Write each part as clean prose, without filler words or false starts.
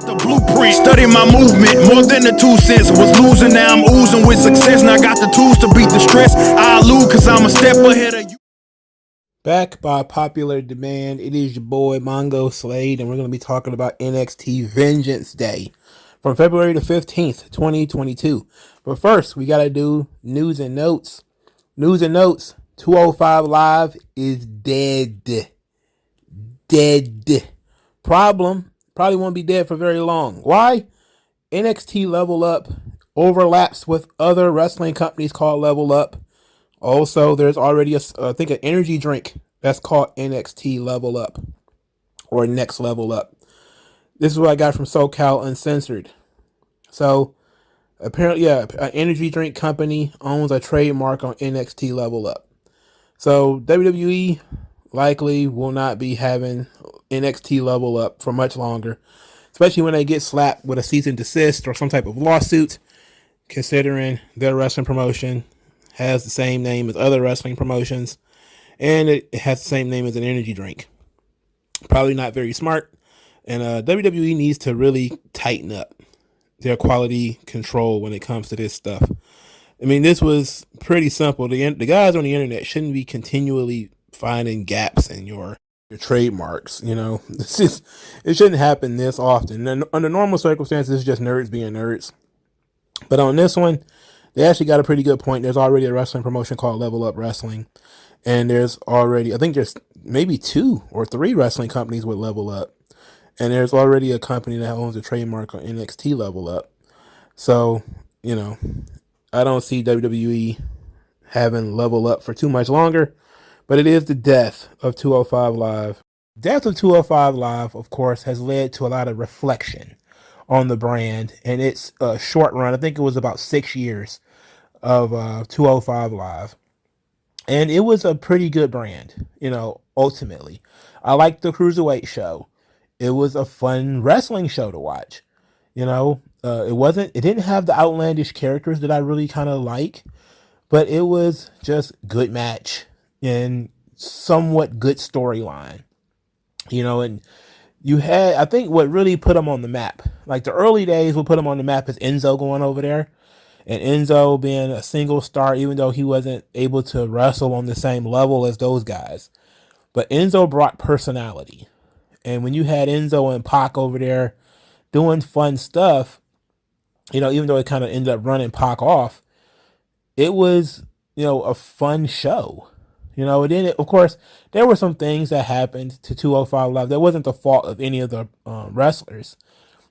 The blueprint, study my movement, more than the 2 cents. Was losing, now I'm oozing with success. Now I got the tools to beat the stress. I lose cause I'm a step ahead of you. Back by popular demand, it is your boy MagMongoSlade, and we're going to be talking about NXT Vengeance Day from February the 15th, 2022. But first, we got to do news and notes. News and notes, 205 Live is dead. Dead. Problem, probably won't be dead for very long. Why? NXT Level Up overlaps with other wrestling companies called Level Up. Also, there's already I think an energy drink that's called NXT Level Up or Next Level Up. This is what I got from SoCal Uncensored. So apparently, yeah, an energy drink company owns a trademark on NXT Level Up. So WWE likely will not be having NXT Level Up for much longer, especially when they get slapped with a cease and desist or some type of lawsuit, considering their wrestling promotion has the same name as other wrestling promotions, and it has the same name as an energy drink. Probably not very smart, and WWE needs to really tighten up their quality control when it comes to this stuff. I mean, this was pretty simple. The guys on the internet shouldn't be continually finding gaps in your trademarks. You know, it shouldn't happen this often. And under normal circumstances, it's just nerds being nerds. But on this one, they actually got a pretty good point. There's already a wrestling promotion called Level Up Wrestling. And there's already, I think there's maybe 2 or 3 wrestling companies with Level Up. And there's already a company that owns a trademark on NXT Level Up. So, you know, I don't see WWE having Level Up for too much longer. But it is the death of 205 Live. Death of 205 Live, of course, has led to a lot of reflection on the brand. And it's a short run. I think it was about 6 years of 205 Live. And it was a pretty good brand, you know, ultimately. I liked the Cruiserweight show. It was a fun wrestling show to watch. You know, it didn't have the outlandish characters that I really kind of like, but it was just good match and somewhat good storyline. You know, and you had, I think what really put them on the map, like the early days, what put them on the map is Enzo going over there. And Enzo being a single star, even though he wasn't able to wrestle on the same level as those guys. But Enzo brought personality. And when you had Enzo and Pac over there doing fun stuff, you know, even though it kind of ended up running Pac off, it was, you know, a fun show. You know, and then, of course, there were some things that happened to 205 Live that wasn't the fault of any of the wrestlers.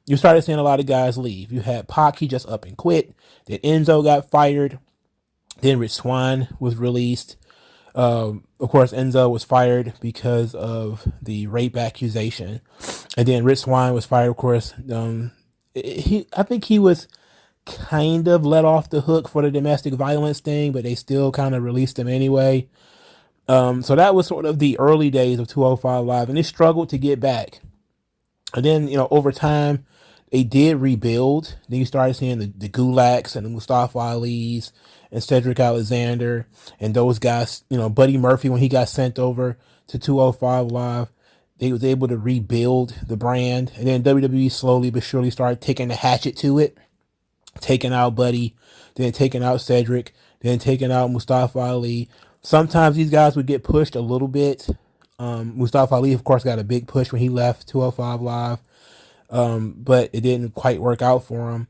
You started seeing a lot of guys leave. You had Pac, he just up and quit. Then Enzo got fired. Then Rich Swann was released. Of course, Enzo was fired because of the rape accusation. And then Rich Swann was fired, of course. I think he was kind of let off the hook for the domestic violence thing, but they still kind of released him anyway. So that was sort of the early days of 205 Live, and they struggled to get back. And then, you know, over time, they did rebuild. Then you started seeing the Gulaks and the Mustafa Ali's and Cedric Alexander and those guys, you know, Buddy Murphy, when he got sent over to 205 Live, they was able to rebuild the brand. And then WWE slowly but surely started taking the hatchet to it, taking out Buddy, then taking out Cedric, then taking out Mustafa Ali. Sometimes these guys would get pushed a little bit. Mustafa Ali, of course, got a big push when he left 205 Live. But it didn't quite work out for him.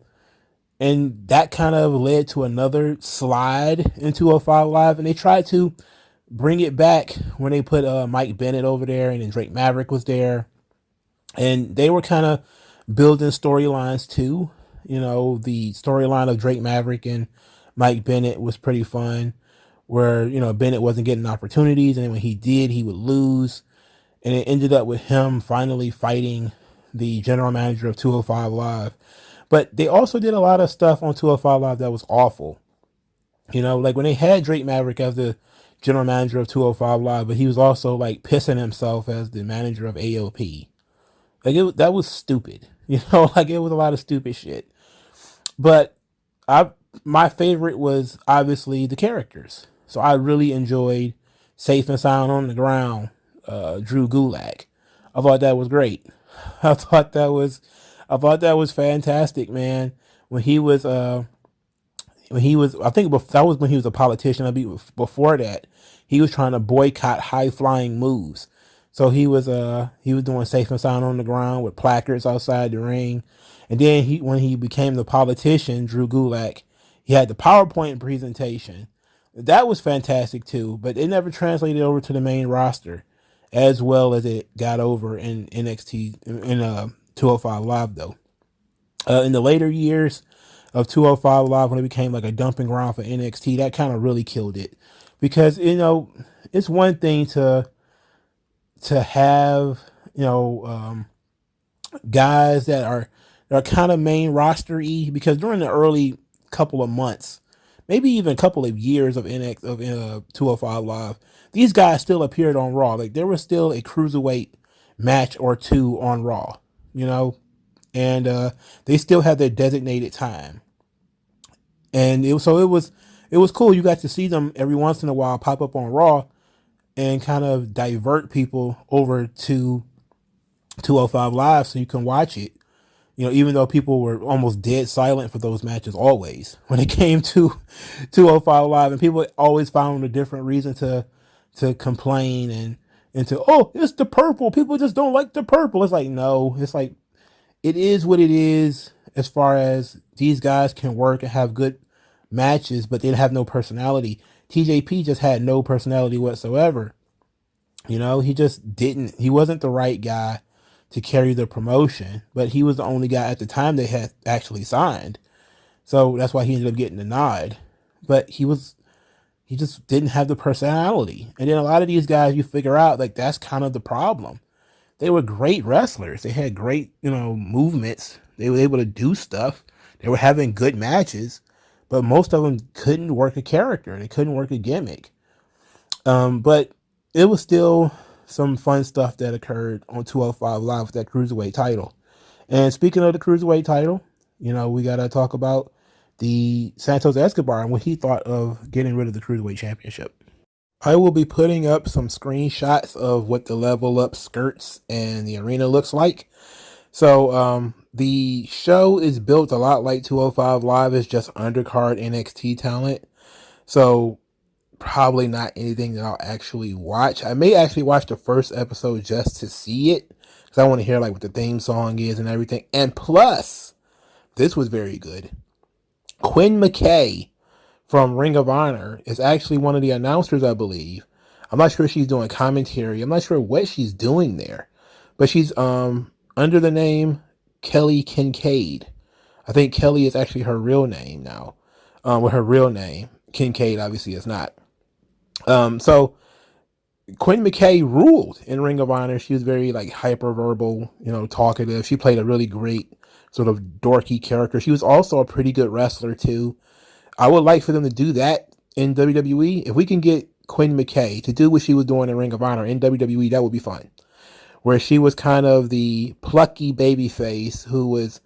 And that kind of led to another slide in 205 Live. And they tried to bring it back when they put Mike Bennett over there, and then Drake Maverick was there. And they were kind of building storylines too. You know, the storyline of Drake Maverick and Mike Bennett was pretty fun, where, you know, Bennett wasn't getting opportunities, and when he did, he would lose. And it ended up with him finally fighting the general manager of 205 Live. But they also did a lot of stuff on 205 Live that was awful. You know, like when they had Drake Maverick as the general manager of 205 Live, but he was also like pissing himself as the manager of AOP. Like that was stupid. You know, like it was a lot of stupid shit. But my favorite was obviously the characters. So I really enjoyed Safe and Sound on the Ground, Drew Gulak. I thought that was great. I thought that was I thought that was fantastic, man. When he was I think that was when he was a politician. Before that, he was trying to boycott high flying moves. So he was doing safe and sound on the ground with placards outside the ring. And then when he became the politician, Drew Gulak, he had the PowerPoint presentation. That was fantastic too, but it never translated over to the main roster as well as it got over in NXT in 205 Live though. In the later years of 205 Live, when it became like a dumping ground for NXT, that kind of really killed it, because it's one thing to have guys that are kind of main roster-y, because during the early couple of months, maybe even a couple of years of 205 Live, these guys still appeared on Raw. Like, there was still a cruiserweight match or two on Raw, and they still had their designated time. And it was cool. You got to see them every once in a while pop up on Raw and kind of divert people over to 205 Live so you can watch it. Even though people were almost dead silent for those matches always when it came to 205 Live, and people always found a different reason to complain and to, oh, it's the purple. People just don't like the purple. It's like, no, it's like, it is what it is as far as these guys can work and have good matches, but they have no personality. TJP just had no personality whatsoever. He wasn't the right guy to carry the promotion, but he was the only guy at the time they had actually signed. So that's why he ended up getting the nod. But he just didn't have the personality. And then a lot of these guys, you figure out, like, that's kind of the problem. They were great wrestlers. They had great, movements. They were able to do stuff. They were having good matches, but most of them couldn't work a character. They couldn't work a gimmick. But it was still some fun stuff that occurred on 205 Live with that Cruiserweight title. And speaking of the Cruiserweight title, we got to talk about the Santos Escobar and what he thought of getting rid of the Cruiserweight Championship. I will be putting up some screenshots of what the level up skirts and the arena looks like. So the show is built a lot like 205 Live. Is just undercard NXT talent. So probably not anything that I'll actually watch. I may actually watch the first episode just to see it, because I want to hear like what the theme song is and everything. And plus, this was very good. Quinn McKay from Ring of Honor is actually one of the announcers, I believe. I'm not sure if she's doing commentary. I'm not sure what she's doing there, but she's under the name Kelly Kincaid. I think Kelly is actually her real name now. With her real name, Kincaid obviously is not. So Quinn McKay ruled in Ring of Honor. She was very like hyperverbal, talkative. She played a really great sort of dorky character. She was also a pretty good wrestler too. I would like for them to do that in WWE. If we can get Quinn McKay to do what she was doing in Ring of Honor in WWE, that would be fun. Where she was kind of the plucky babyface who was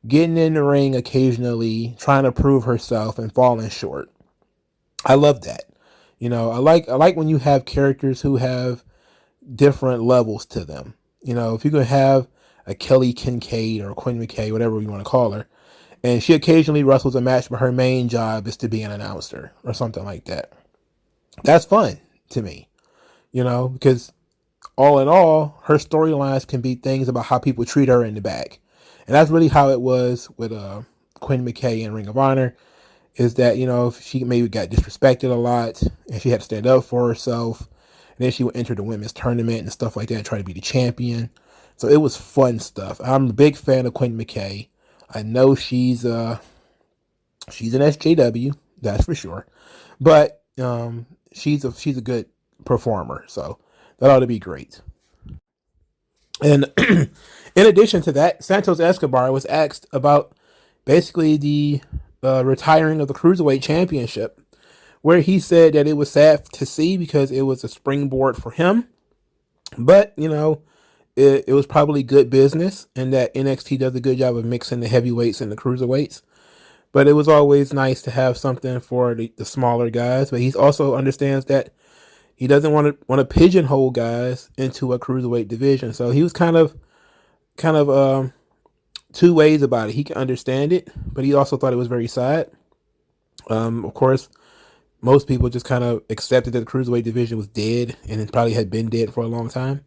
getting in the ring occasionally, trying to prove herself and falling short. I love that. I like when you have characters who have different levels to them. If you could have a Kelly Kincaid or Quinn McKay, whatever you want to call her, and she occasionally wrestles a match, but her main job is to be an announcer or something like that. That's fun to me, because all in all, her storylines can be things about how people treat her in the back. And that's really how it was with Quinn McKay in Ring of Honor, is that, if she maybe got disrespected a lot and she had to stand up for herself, and then she would enter the women's tournament and stuff like that and try to be the champion. So it was fun stuff. I'm a big fan of Quinn McKay. I know she's an SJW, that's for sure. But she's a good performer, so that ought to be great. And in addition to that, Santos Escobar was asked about basically the retiring of the Cruiserweight Championship, where he said that it was sad to see because it was a springboard for him. But, it was probably good business, and that NXT does a good job of mixing the heavyweights and the cruiserweights. But it was always nice to have something for the smaller guys. But he also understands that he doesn't want to pigeonhole guys into a cruiserweight division. So he was kind of two ways about it. He can understand it, but he also thought it was very sad. Of course, most people just kind of accepted that the Cruiserweight division was dead, and it probably had been dead for a long time.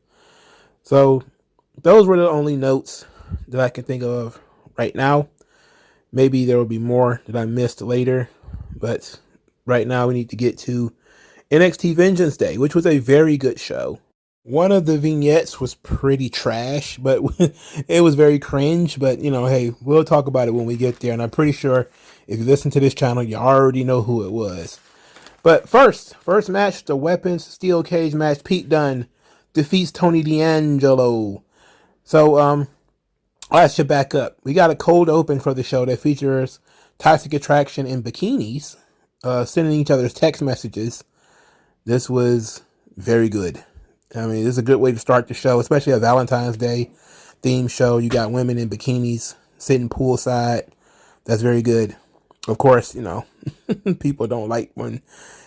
So those were the only notes that I can think of right now. Maybe there will be more that I missed later, but right now we need to get to NXT Vengeance Day, which was a very good show. One of the vignettes was pretty trash, but it was very cringe. But, hey, we'll talk about it when we get there. And I'm pretty sure if you listen to this channel, you already know who it was. But first match, the Weapons Steel Cage match. Pete Dunne defeats Tony D'Angelo. So, I should back up. We got a cold open for the show that features Toxic Attraction in bikinis, sending each other's text messages. This was very good. I mean, this is a good way to start the show, especially a Valentine's Day theme show. You got women in bikinis sitting poolside. That's very good. Of course, people don't like when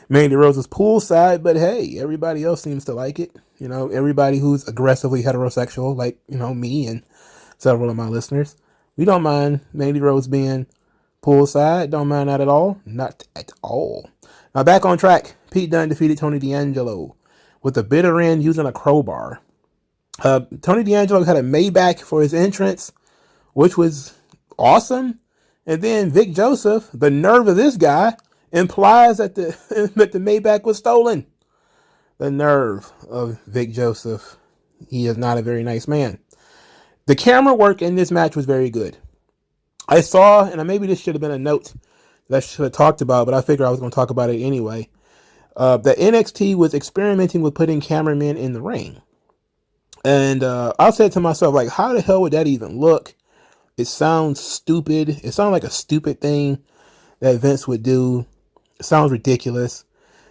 Mandy Rose is poolside, but hey, everybody else seems to like it. Everybody who's aggressively heterosexual, like, me and several of my listeners, we don't mind Mandy Rose being poolside. Don't mind that at all. Not at all. Now back on track. Pete Dunne defeated Tony D'Angelo with the bitter end using a crowbar. Tony D'Angelo had a Maybach for his entrance, which was awesome. And then Vic Joseph, the nerve of this guy, implies that the Maybach was stolen. The nerve of Vic Joseph. He is not a very nice man. The camera work in this match was very good. I saw, and maybe this should have been a note that I should have talked about, but I figured I was going to talk about it anyway. That NXT was experimenting with putting cameramen in the ring. And I said to myself, like, how the hell would that even look? It sounds stupid. It sounds like a stupid thing that Vince would do. It sounds ridiculous.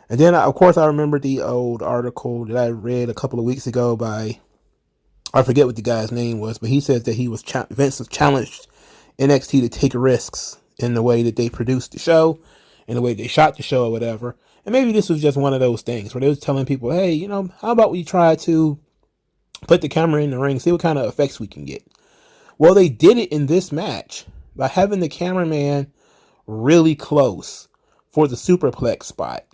And then, of course, I remember the old article that I read a couple of weeks ago by, I forget what the guy's name was, but he says that Vince was challenged NXT to take risks in the way that they produced the show, in the way they shot the show or whatever. And maybe this was just one of those things where they was telling people, hey, how about we try to put the camera in the ring, see what kind of effects we can get. Well, they did it in this match by having the cameraman really close for the superplex spot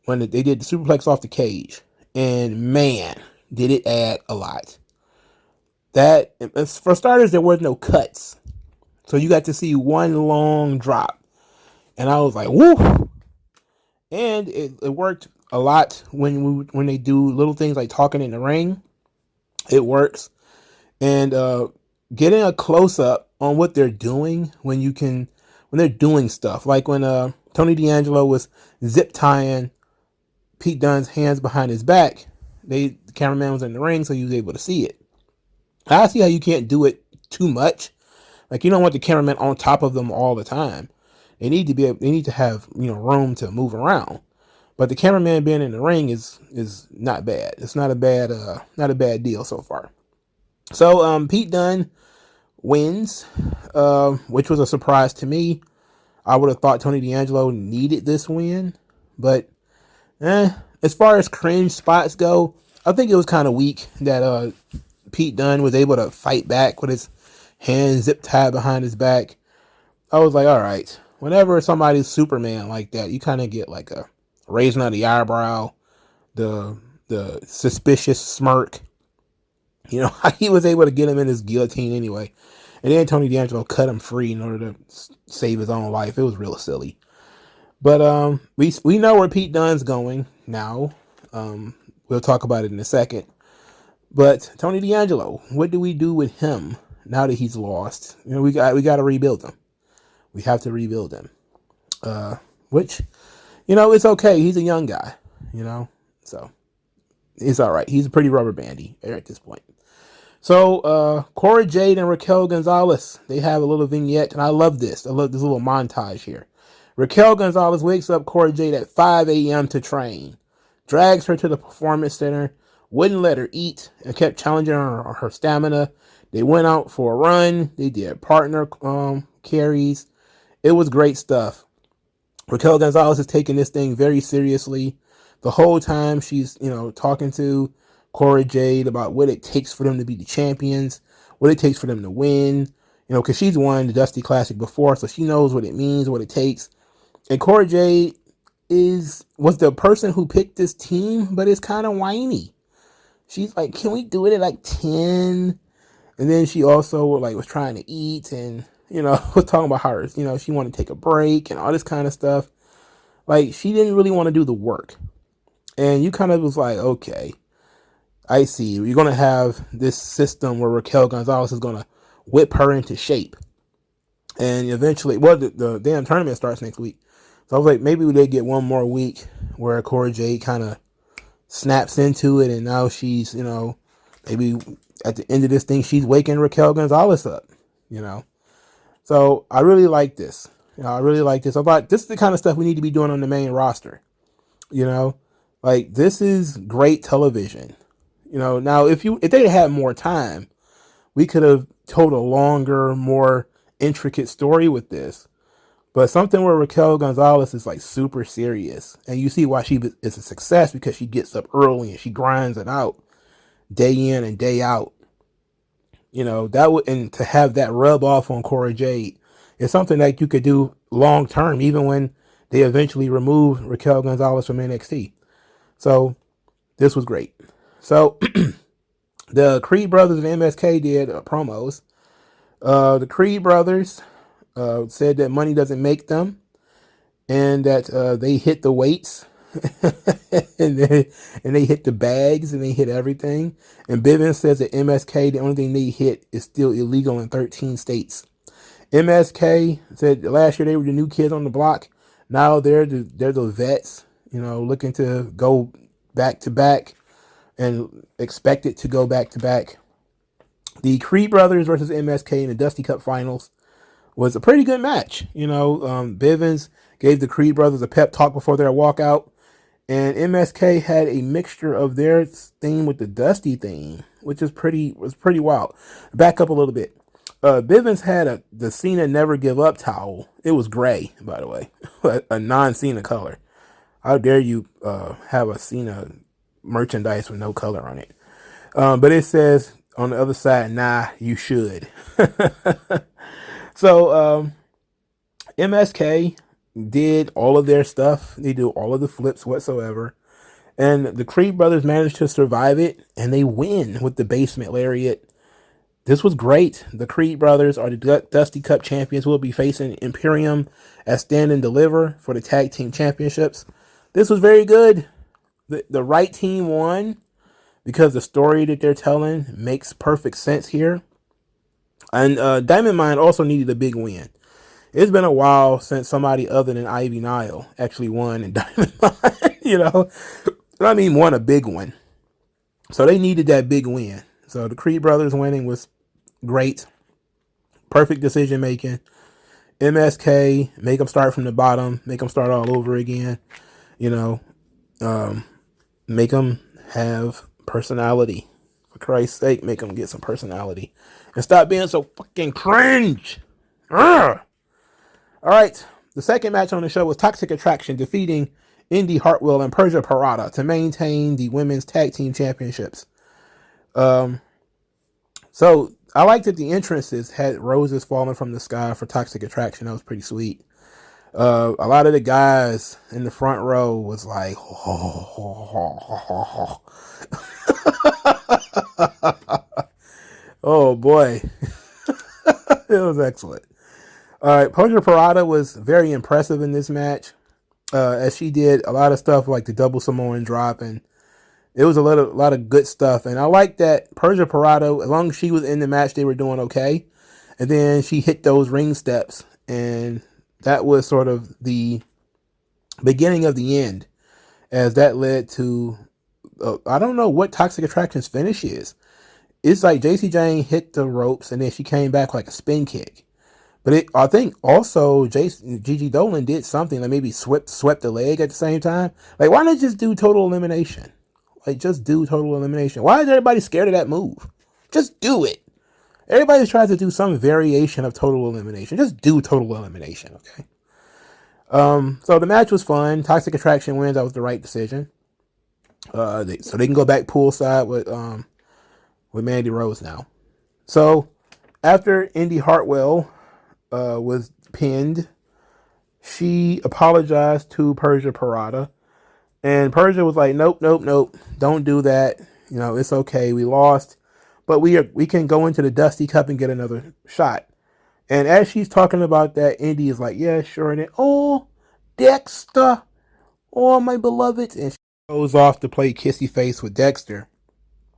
when they did the superplex off the cage. And man, did it add a lot. That, for starters, there were no cuts. So you got to see one long drop. And I was like, woo! And it worked a lot when they do little things like talking in the ring. It works. And getting a close-up on what they're doing when they're doing stuff. Like when Tony D'Angelo was zip tying Pete Dunne's hands behind his back. The cameraman was in the ring, so he was able to see it. I see how you can't do it too much. Like, you don't want the cameraman on top of them all the time. They need to have, room to move around. But the cameraman being in the ring is not bad. It's not a bad deal so far. So Pete Dunne wins, which was a surprise to me. I would have thought Tony D'Angelo needed this win, but as far as cringe spots go, I think it was kind of weak that Pete Dunne was able to fight back with his hands zip tied behind his back. I was like, all right. Whenever somebody's Superman like that, you kind of get like a raising of the eyebrow, the suspicious smirk. He was able to get him in his guillotine anyway. And then Tony D'Angelo cut him free in order to save his own life. It was real silly. But we know where Pete Dunne's going now. We'll talk about it in a second. But Tony D'Angelo, what do we do with him now that he's lost? We got to rebuild him. We have to rebuild him. Which, it's okay. He's a young guy, so it's all right. He's a pretty rubber bandy at this point. So, Cora Jade and Raquel Gonzalez, they have a little vignette, and I love this. I love this little montage here. Raquel Gonzalez wakes up Cora Jade at 5 a.m. to train, drags her to the performance center, wouldn't let her eat, and kept challenging her stamina. They went out for a run. They did partner carries. It was great stuff. Raquel Gonzalez is taking this thing very seriously. The whole time she's, talking to Cora Jade about what it takes for them to be the champions, what it takes for them to win. because she's won the Dusty Classic before, so she knows what it means, what it takes. And Cora Jade was the person who picked this team, but it's kind of whiny. She's like, can we do it at like 10? And then she also was trying to eat and, was talking about how, she wanted to take a break and all this kind of stuff. Like, she didn't really want to do the work. And you kind of was like, okay, I see. You're going to have this system where Raquel Gonzalez is going to whip her into shape. And eventually, the damn tournament starts next week. So I was like, maybe we did get one more week where Cora Jade kind of snaps into it. And now she's, maybe at the end of this thing, she's waking Raquel Gonzalez up, So I really like this. I really like this. I thought this is the kind of stuff we need to be doing on the main roster. This is great television. Now if they had more time, we could have told a longer, more intricate story with this. But something where Raquel Gonzalez is super serious, and you see why she is a success, because she gets up early and she grinds it out day in and day out. And to have that rub off on Cora Jade is something that you could do long term, even when they eventually remove Raquel Gonzalez from NXT. So this was great. So the Creed brothers and MSK did promos. The Creed brothers said that money doesn't make them, and that they hit the weights and they hit the bags and they hit everything. And Bivens says that MSK, the only thing they hit is still illegal in 13 states. MSK said last year they were the new kids on the block. Now they're the vets, looking to go back to back and expected to go back to back. The Creed brothers versus MSK in the Dusty Cup finals was a pretty good match. Bivens gave the Creed brothers a pep talk before their walkout, and MSK had a mixture of their theme with the Dusty theme, which was pretty wild. Back up a little bit. Bivens had the Cena Never Give Up towel. It was gray, by the way, a non-Cena color. How dare you have a Cena merchandise with no color on it? But it says on the other side, nah, you should. So MSK did all of their stuff. They do all of the flips whatsoever. And the Creed brothers managed to survive it, and they win with the basement lariat. This was great. The Creed brothers are the Dusty Cup champions. Will be facing Imperium at Stand and Deliver for the tag team championships. This was very good. The right team won because the story that they're telling makes perfect sense here. And Diamond Mine also needed a big win. It's been a while since somebody other than Ivy Nile actually won in Diamond Mine, won a big one. So they needed that big win. So the Creed brothers winning was great. Perfect decision making. MSK, make them start from the bottom. Make them start all over again. Make them have personality. For Christ's sake, make them get some personality. And stop being so fucking cringe. Ugh. All right. The second match on the show was Toxic Attraction defeating Indy Hartwell and Persia Parada to maintain the women's tag team championships. So I liked that the entrances had roses falling from the sky for Toxic Attraction. That was pretty sweet. A lot of the guys in the front row was like, oh boy. It was excellent. All right, Persia Parada was very impressive in this match, as she did a lot of stuff like the double Samoan drop, and it was a lot of good stuff. And I like that Persia Parada, as long as she was in the match, they were doing okay. And then she hit those ring steps, and that was sort of the beginning of the end, as that led to, I don't know what Toxic Attraction's finish is. It's like JC Jane hit the ropes, and then she came back like a spin kick. But I think also Gigi Dolan did something, like maybe swept the leg at the same time. Like, why not just do total elimination? Just do total elimination. Why is everybody scared of that move? Just do it. Everybody tries to do some variation of total elimination. Just do total elimination, okay? So the match was fun. Toxic Attraction wins. That was the right decision. So they can go back poolside with Mandy Rose now. So After Indy Hartwell was pinned, she apologized to Persia Pirotta. And Persia was like, nope, nope, nope. Don't do that. It's okay. We lost. But we can go into the Dusty Cup and get another shot. And as she's talking about that, Indy is like, yeah, sure. And then, oh, Dexter. Oh, my beloved. And she goes off to play kissy face with Dexter.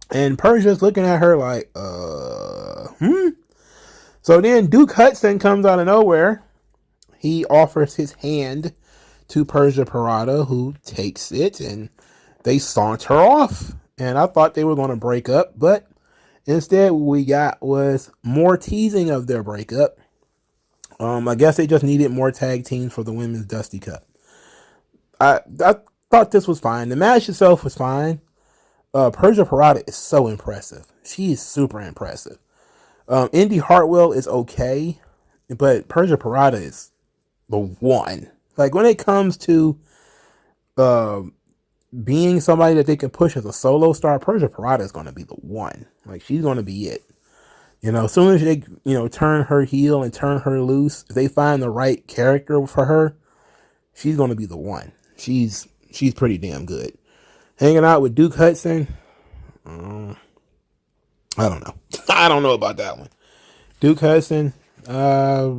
And Persia's looking at her like, So then Duke Hudson comes out of nowhere. He offers his hand to Persia Pirotta, who takes it, and they saunter off. And I thought they were going to break up, but instead what we got was more teasing of their breakup. I guess they just needed more tag teams for the Women's Dusty Cup. I thought this was fine. The match itself was fine. Persia Pirotta is so impressive. She is super impressive. Indy Hartwell is okay, but Persia Pirotta is the one. Like, when it comes to being somebody that they can push as a solo star, Persia Pirotta is going to be the one. Like, she's going to be it. As soon as they, turn her heel and turn her loose, if they find the right character for her, she's going to be the one. She's pretty damn good. Hanging out with Duke Hudson, I don't know. I don't know about that one. Duke Hudson, well,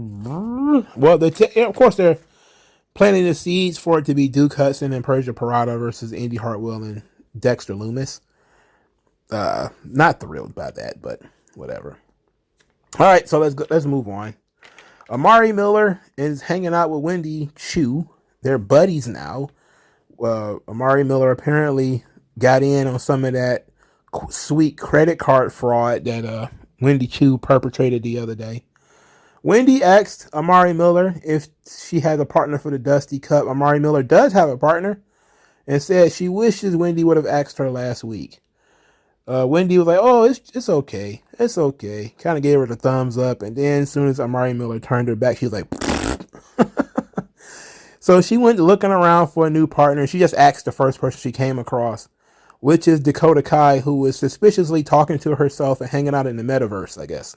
of course they're planting the seeds for it to be Duke Hudson and Persia Pirotta versus Indy Hartwell and Dexter Lumis. Not thrilled by that, but whatever. All right, so let's move on. Amari Miller is hanging out with Wendy Chu. They're buddies now. Amari Miller apparently got in on some of that sweet credit card fraud that Wendy Chu perpetrated the other day. Wendy asked Amari Miller if she has a partner for the Dusty Cup. Amari Miller does have a partner and said she wishes Wendy would have asked her last week. Wendy was like, oh, it's okay. It's okay. Kind of gave her the thumbs up. And then as soon as Amari Miller turned her back, she was like, so she went looking around for a new partner. She just asked the first person she came across, which is Dakota Kai, who was suspiciously talking to herself and hanging out in the metaverse, I guess.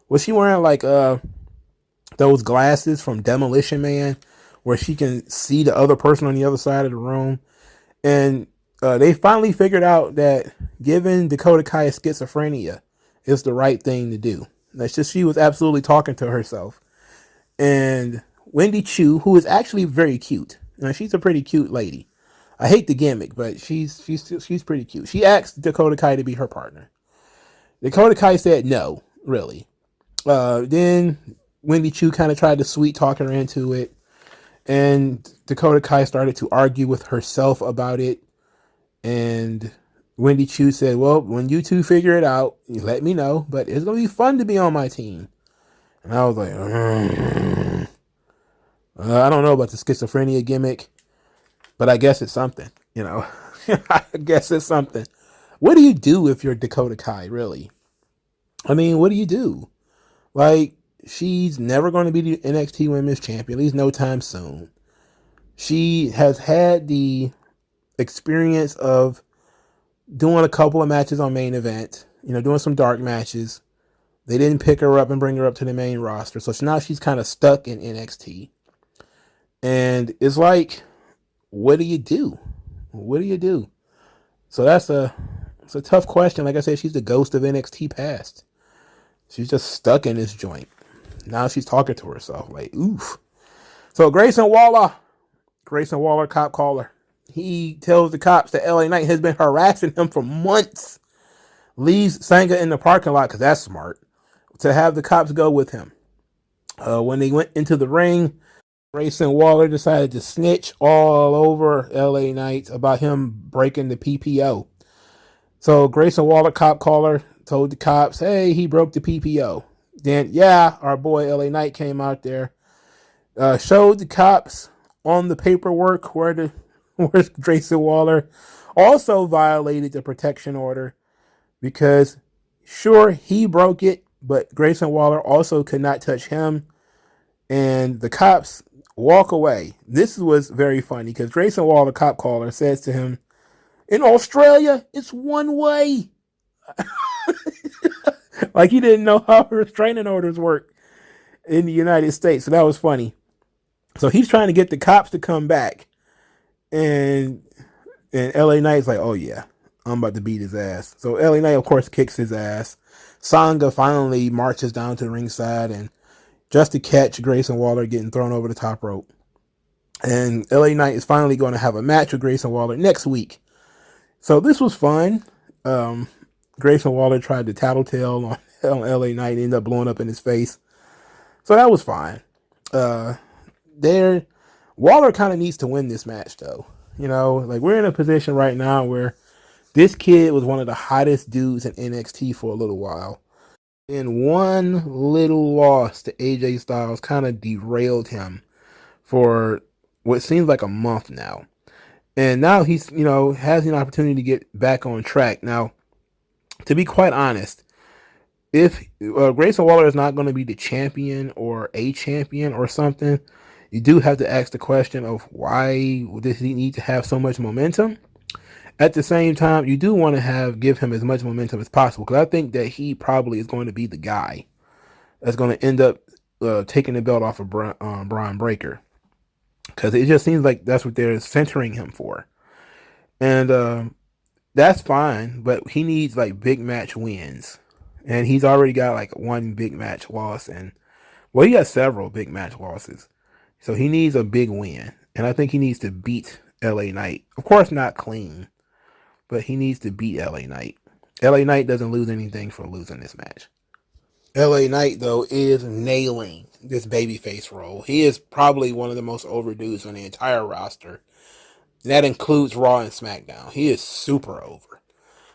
Was she wearing like those glasses from Demolition Man where she can see the other person on the other side of the room? And they finally figured out that giving Dakota Kai schizophrenia is the right thing to do. That's just, she was absolutely talking to herself. And Wendy Chu, who is actually very cute. She's a pretty cute lady. I hate the gimmick, but she's pretty cute. She asked Dakota Kai to be her partner. Dakota Kai said no, really. Then Wendy Chu kind of tried to sweet talk her into it. And Dakota Kai started to argue with herself about it. And Wendy Chu said, well, when you two figure it out, you let me know. But it's going to be fun to be on my team. And I was like, I don't know about the schizophrenia gimmick, but I guess it's something, I guess it's something. What do you do if you're Dakota Kai, really? I mean, what do you do? Like, she's never going to be the NXT Women's Champion, at least no time soon. She has had the experience of doing a couple of matches on main event, doing some dark matches. They didn't pick her up and bring her up to the main roster. So now she's kind of stuck in NXT. And it's like, what do you do? What do you do? So it's a tough question. Like I said, she's the ghost of NXT past. She's just stuck in this joint. Now she's talking to herself like, oof. So Grayson Waller, cop caller. He tells the cops that LA Knight has been harassing him for months. Leaves Sanga in the parking lot, because that's smart, to have the cops go with him. When they went into the ring, Grayson Waller decided to snitch all over LA Knight about him breaking the PPO. So Grayson Waller, cop caller, told the cops, hey, he broke the PPO. Then, our boy LA Knight came out there, showed the cops on the paperwork where Grayson Waller also violated the protection order, because sure, he broke it, but Grayson Waller also could not touch him. And the cops walk away. This was very funny, because Grayson Waller, cop caller, says to him, in Australia, it's one way. Like he didn't know how restraining orders work in the United States. So that was funny. So he's trying to get the cops to come back. And LA Knight's like, oh yeah, I'm about to beat his ass. So LA Knight, of course, kicks his ass. Sanga finally marches down to the ringside and just to catch Grayson Waller getting thrown over the top rope. And LA Knight is finally going to have a match with Grayson Waller next week. So this was fun. Grayson Waller tried to tattletale on LA Knight, ended up blowing up in his face. So that was fine. Waller kind of needs to win this match, though. You know, like we're in a position right now where this kid was one of the hottest dudes in NXT for a little while. And one little loss to AJ Styles kind of derailed him for what seems like a month now. And now he's, has an opportunity to get back on track. Now, to be quite honest, if Grayson Waller is not going to be the champion or a champion or something, you do have to ask the question of why does he need to have so much momentum? At the same time, you do want to give him as much momentum as possible, because I think that he probably is going to be the guy that's going to end up taking the belt off of Braun Breaker, because it just seems like that's what they're centering him for. And that's fine, but he needs like big match wins, and he's already got like one big match loss, and well, he got several big match losses, so he needs a big win, and I think he needs to beat LA Knight. Of course, not clean, but he needs to beat LA Knight. LA Knight doesn't lose anything for losing this match. LA Knight, though, is nailing this babyface role. He is probably one of the most overdues on the entire roster. That includes Raw and SmackDown. He is super over.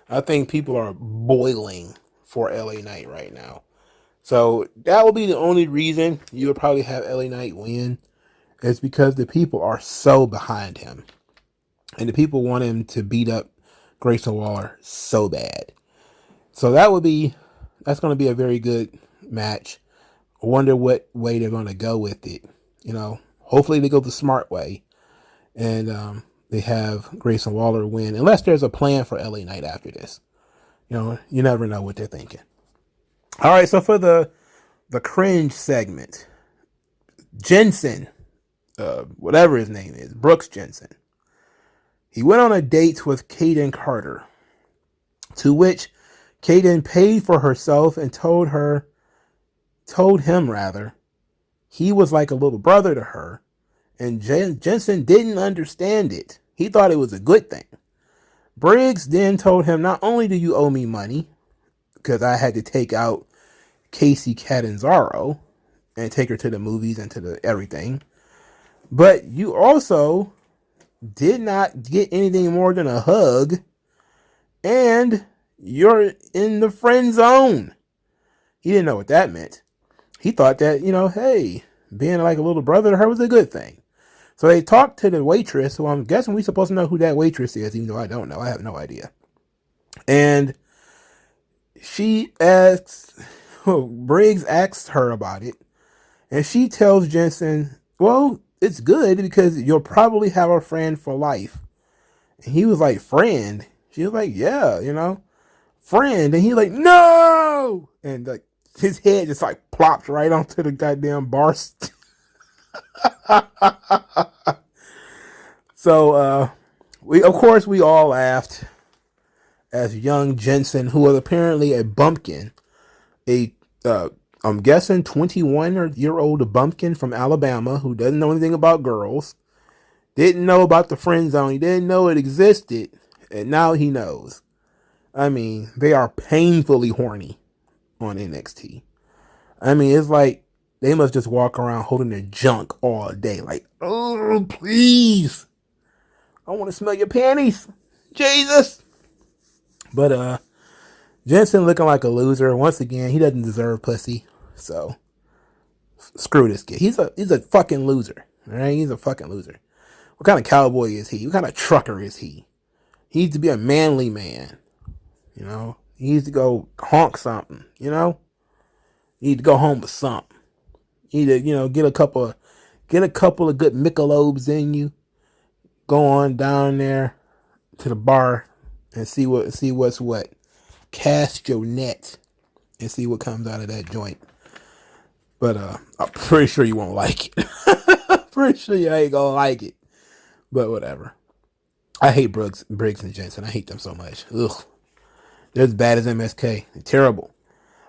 I think people are boiling for LA Knight right now. So that will be the only reason you would probably have LA Knight win, is because the people are so behind him. And the people want him to beat up Grayson Waller so bad. So that's going to be a very good match. I wonder what way they're going to go with it. Hopefully they go the smart way. And they have Grayson Waller win, unless there's a plan for LA Knight after this. You never know what they're thinking. All right, so for the cringe segment, Jensen, whatever his name is, Brooks Jensen, he went on a date with Kaden Carter, to which Kaden paid for herself and told him he was like a little brother to her. And Jensen didn't understand it. He thought it was a good thing. Briggs then told him, not only do you owe me money, because I had to take out Casey Catanzaro and take her to the movies and to everything, but you also did not get anything more than a hug, and you're in the friend zone. He didn't know what that meant. He thought that, hey, being like a little brother to her was a good thing. So they talked to the waitress, who I'm guessing we're supposed to know who that waitress is, even though I don't know. I have no idea. And Briggs asks her about it, and she tells Jensen, well, it's good because you'll probably have a friend for life. And he was like, friend? She was like, yeah, friend. And he like, no! And like his head just like plops right onto the goddamn bar. So we all laughed as young Jensen, who was apparently a bumpkin, I'm guessing 21-year-old bumpkin from Alabama who doesn't know anything about girls, didn't know about the friend zone, he didn't know it existed, and now he knows. I mean, they are painfully horny on NXT. I mean, it's like they must just walk around holding their junk all day. Like, oh, please. I want to smell your panties. Jesus. But Jensen looking like a loser. Once again, he doesn't deserve pussy. So, screw this kid. He's a fucking loser. All right? He's a fucking loser. What kind of cowboy is he? What kind of trucker is he? He needs to be a manly man. He needs to go honk something. He needs to go home with something. You need to, get a couple of good Michelobes in you. Go on down there to the bar and see what's what. Cast your net and see what comes out of that joint. But I'm pretty sure you won't like it. Pretty sure you ain't gonna like it. But whatever. I hate Briggs and Jensen. I hate them so much. Ugh. They're as bad as MSK. They're terrible.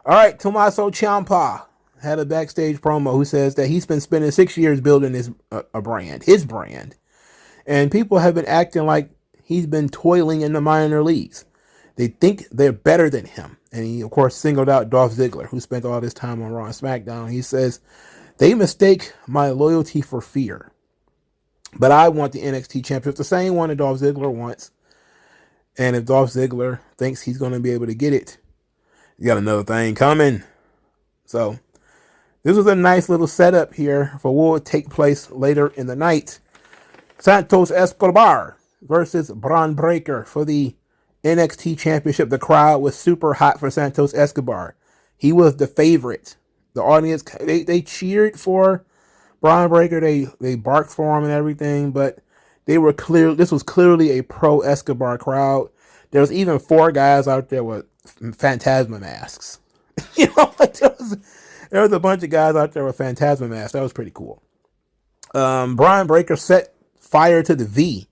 All right, Tommaso Ciampa had a backstage promo who says that he's been spending 6 years building his brand, and people have been acting like he's been toiling in the minor leagues. They think they're better than him, and he of course singled out Dolph Ziggler, who spent all this time on Raw and SmackDown. He says they mistake my loyalty for fear, but I want the NXT championship, the same one that Dolph Ziggler wants. And if Dolph Ziggler thinks he's going to be able to get it, you got another thing coming. So this was a nice little setup here for what will take place later in the night. Santos Escobar versus Braun Breaker for the NXT championship. The crowd was super hot for Santos Escobar. He was the favorite. The audience, they cheered for Braun Breaker. They barked for him and everything, but they were clear. This was clearly a pro Escobar crowd. There was even 4 guys out there with Phantasma masks. You know, like there was a bunch of guys out there with Phantasma masks. That was pretty cool. Braun Breaker set fire to the V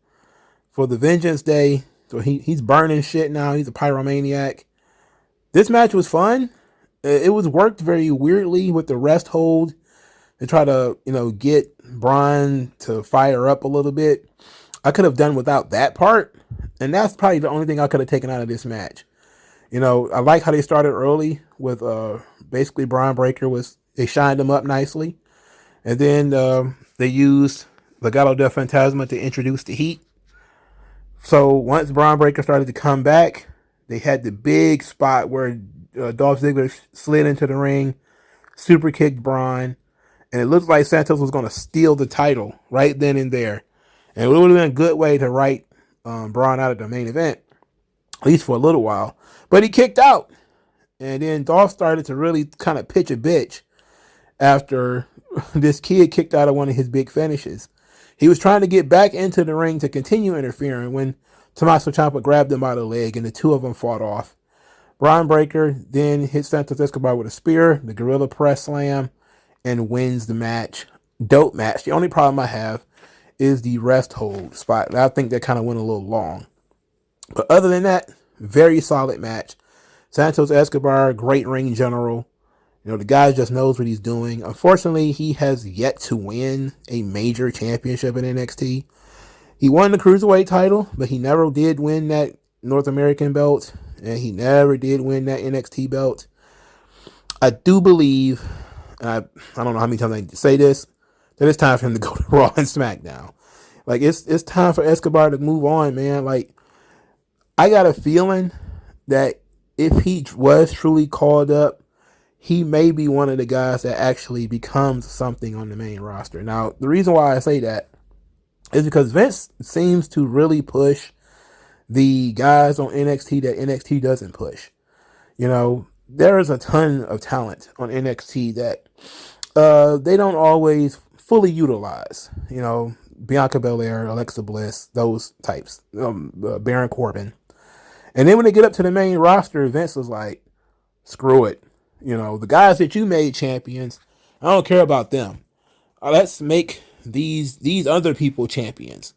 for the Vengeance Day. So he's burning shit now. He's a pyromaniac. This match was fun. It was worked very weirdly with the rest hold to try to, get Braun to fire up a little bit. I could have done without that part, and that's probably the only thing I could have taken out of this match. I like how they started early with basically Braun Breaker they shined him up nicely, and then they used Legado del Fantasma to introduce the heat. So once Braun Breaker started to come back, they had the big spot where Dolph Ziggler slid into the ring, super kicked Braun, and it looked like Santos was going to steal the title right then and there. And it would have been a good way to write Braun out of the main event, at least for a little while. But he kicked out. And then Dolph started to really kind of pitch a bitch after this kid kicked out of one of his big finishes. He was trying to get back into the ring to continue interfering when Tommaso Ciampa grabbed him by the leg and the two of them fought off. Braun Breaker then hit Santos Escobar with a spear, the Gorilla Press Slam, and wins the match. Dope match. The only problem I have is the rest hold spot. I think that kind of went a little long. But other than that, very solid match. Santos Escobar, great ring general. The guy just knows what he's doing. Unfortunately, he has yet to win a major championship in NXT. He won the Cruiserweight title, but he never did win that North American belt, and he never did win that NXT belt. I do believe, and I don't know how many times I need to say this, that it's time for him to go to Raw and SmackDown. Like, it's time for Escobar to move on, man. Like, I got a feeling that if he was truly called up, he may be one of the guys that actually becomes something on the main roster. Now, the reason why I say that is because Vince seems to really push the guys on NXT that NXT doesn't push. There is a ton of talent on NXT that they don't always fully utilize. Bianca Belair, Alexa Bliss, those types, Baron Corbin. And then when they get up to the main roster, Vince was like, screw it. The guys that you made champions, I don't care about them. Let's make these other people champions.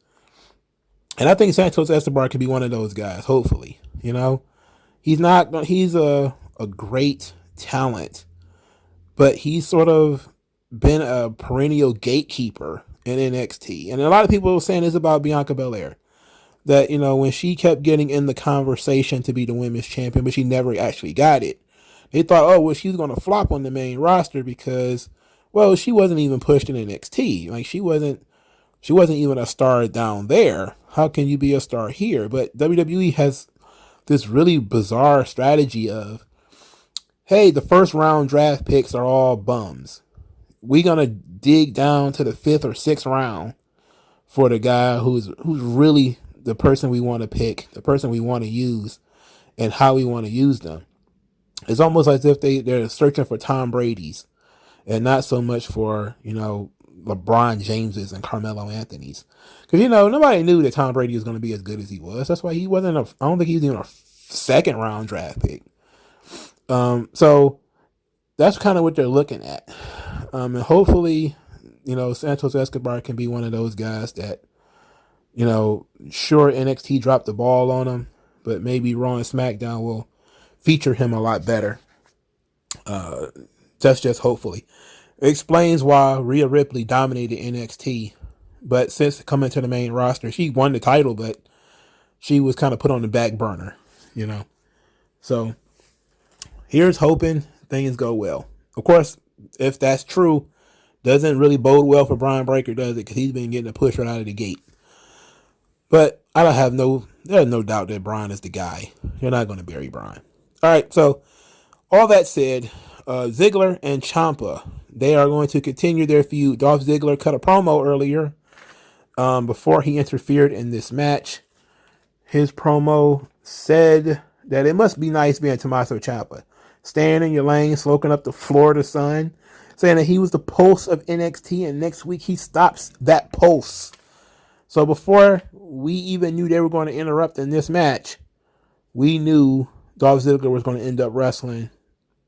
And I think Santos Escobar could be one of those guys, hopefully. He's a great talent, but he's sort of been a perennial gatekeeper in NXT. And a lot of people were saying this about Bianca Belair, that, when she kept getting in the conversation to be the women's champion, but she never actually got it, they thought, she's going to flop on the main roster because, she wasn't even pushed in NXT. Like, she wasn't even a star down there. How can you be a star here? But WWE has this really bizarre strategy of, hey, the first round draft picks are all bums. We're going to dig down to the 5th or 6th round for the guy who's really the person we want to pick, the person we want to use, and how we want to use them. It's almost as if they're searching for Tom Brady's and not so much for, LeBron James's and Carmelo Anthony's. Because, nobody knew that Tom Brady was going to be as good as he was. That's why I don't think he was even a 2nd round draft pick. So that's kind of what they're looking at. And hopefully, Santos Escobar can be one of those guys that, sure, NXT dropped the ball on him, but maybe Raw and SmackDown will feature him a lot better. That's just hopefully. It explains why Rhea Ripley dominated NXT, but since coming to the main roster, she won the title, but she was kind of put on the back burner, So here's hoping things go well. Of course, if that's true, doesn't really bode well for Brian Breaker, does it? Because he's been getting a push right out of the gate. But there's no doubt that Brian is the guy. You're not going to bury Brian. All right, so all that said, Ziggler and Ciampa, they are going to continue their feud. Dolph Ziggler cut a promo earlier before he interfered in this match. His promo said that it must be nice being Tommaso Ciampa, staying in your lane, smoking up the Florida sun, saying that he was the pulse of NXT, and next week he stops that pulse. So before we even knew they were going to interrupt in this match, we knew Dolph Ziggler was going to end up wrestling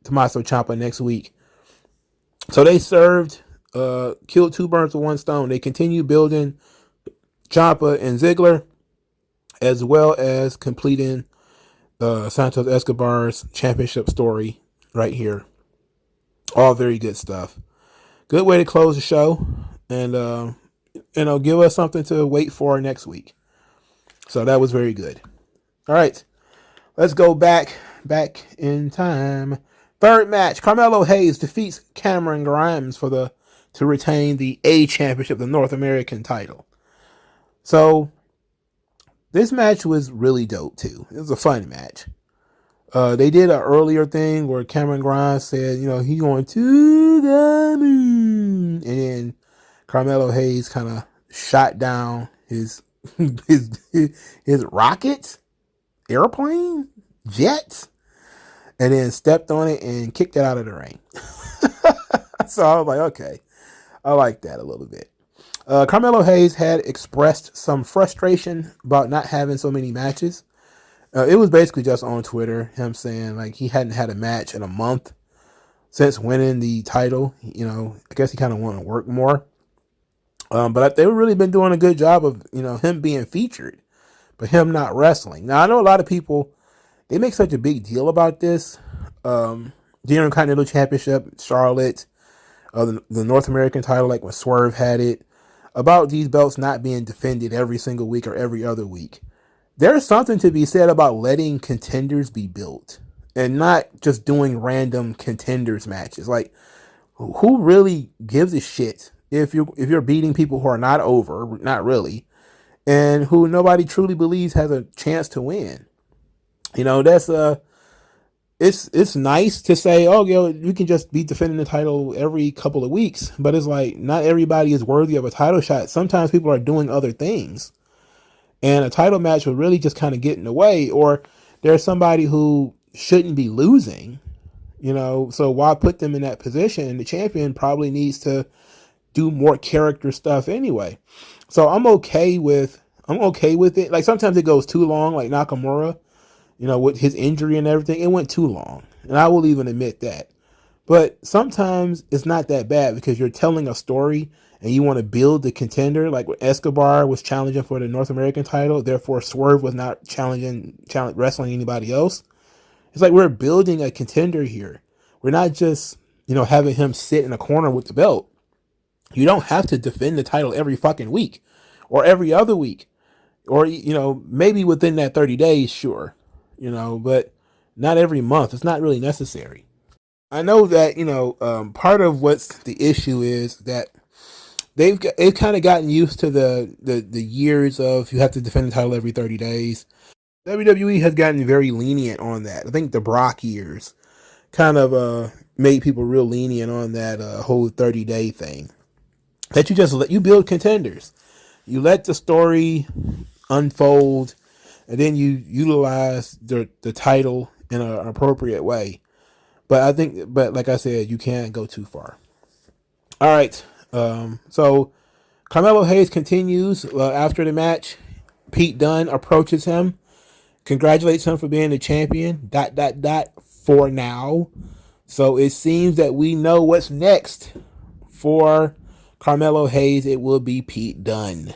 Tommaso Ciampa next week. So they killed two birds with one stone. They continue building Ciampa and Ziggler, as well as completing Santos Escobar's championship story right here. All very good stuff. Good way to close the show, and give us something to wait for next week. So that was very good. All right, let's go back in time. Third match: Carmelo Hayes defeats Cameron Grimes to retain the A Championship, the North American title. So this match was really dope too. It was a fun match. They did an earlier thing where Cameron Grimes said, he's going to the moon, and then Carmelo Hayes kind of shot down his rocket, airplane, jet, and then stepped on it and kicked it out of the ring. So I was like, okay, I like that a little bit. Carmelo Hayes had expressed some frustration about not having so many matches. It was basically just on Twitter, him saying like he hadn't had a match in a month since winning the title. I guess he kind of wanted to work more. But they've really been doing a good job of, him being featured, but him not wrestling. Now, I know a lot of people, they make such a big deal about this. The Intercontinental Championship, Charlotte, the North American title, like when Swerve had it, about these belts not being defended every single week or every other week. There's something to be said about letting contenders be built and not just doing random contenders matches. Like, who really gives a shit if you're beating people who are not over, not really, and who nobody truly believes has a chance to win? That's it's nice to say, oh, you can just be defending the title every couple of weeks, but it's like not everybody is worthy of a title shot. Sometimes people are doing other things, and a title match will really just kind of get in the way, or there's somebody who shouldn't be losing, so why put them in that position? The champion probably needs to do more character stuff anyway. So I'm okay with it. Like sometimes it goes too long, like Nakamura, with his injury and everything, it went too long. And I will even admit that. But sometimes it's not that bad because you're telling a story and you want to build the contender. Like when Escobar was challenging for the North American title, therefore Swerve was not wrestling anybody else. It's like we're building a contender here. We're not just, having him sit in a corner with the belt. You don't have to defend the title every fucking week or every other week or, maybe within that 30 days, sure, but not every month. It's not really necessary. I know that, part of what's the issue is that they've kind of gotten used to the years of you have to defend the title every 30 days. WWE has gotten very lenient on that. I think the Brock years kind of made people real lenient on that whole 30-day thing. That you build contenders. You let the story unfold, and then you utilize the title in an appropriate way. But like I said, you can't go too far. All right. So Carmelo Hayes continues after the match. Pete Dunne approaches him, congratulates him for being the champion. for now. So it seems that we know what's next for Carmelo Hayes. It will be Pete Dunne.